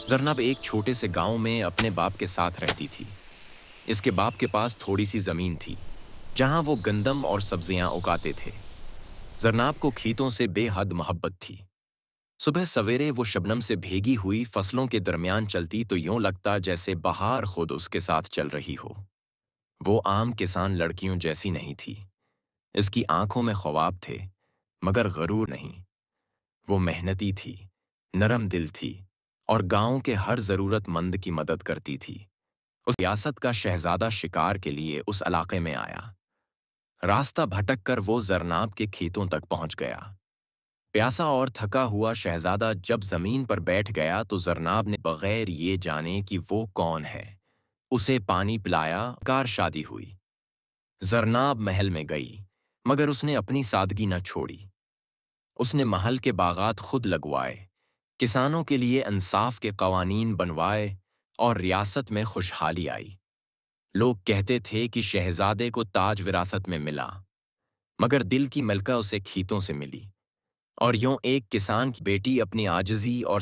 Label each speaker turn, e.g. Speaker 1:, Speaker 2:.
Speaker 1: زرنب ایک چھوٹے سے گاؤں میں اپنے باپ کے ساتھ رہتی تھی۔ اس کے باپ کے پاس تھوڑی سی زمین تھی جہاں وہ گندم اور سبزیاں اگاتے تھے۔ زرناب کو کھیتوں سے بے حد محبت تھی۔ صبح سویرے وہ شبنم سے بھیگی ہوئی فصلوں کے درمیان چلتی تو یوں لگتا جیسے بہار خود اس کے ساتھ چل رہی ہو۔ وہ عام کسان لڑکیوں جیسی نہیں تھی۔ اس کی آنکھوں میں خواب تھے مگر غرور نہیں۔ وہ محنتی تھی، نرم دل تھی اور گاؤں کے ہر ضرورت مند کی مدد کرتی تھی۔ اس ریاست کا شہزادہ شکار کے لیے اس علاقے میں آیا۔ راستہ بھٹک کر وہ زرناب کے کھیتوں تک پہنچ گیا۔ پیاسا اور تھکا ہوا شہزادہ جب زمین پر بیٹھ گیا تو زرناب نے بغیر یہ جانے کہ وہ کون ہے اسے پانی پلایا۔ کار شادی ہوئی۔ زرناب محل میں گئی مگر اس نے اپنی سادگی نہ چھوڑی۔ اس نے محل کے باغات خود لگوائے، کسانوں کے لیے انصاف کے قوانین بنوائے اور ریاست میں خوشحالی آئی۔ لوگ کہتے تھے کہ شہزادے کو تاج وراثت میں ملا مگر دل کی ملکہ اسے کھیتوں سے ملی، اور یوں ایک کسان کی بیٹی اپنی عاجزی اور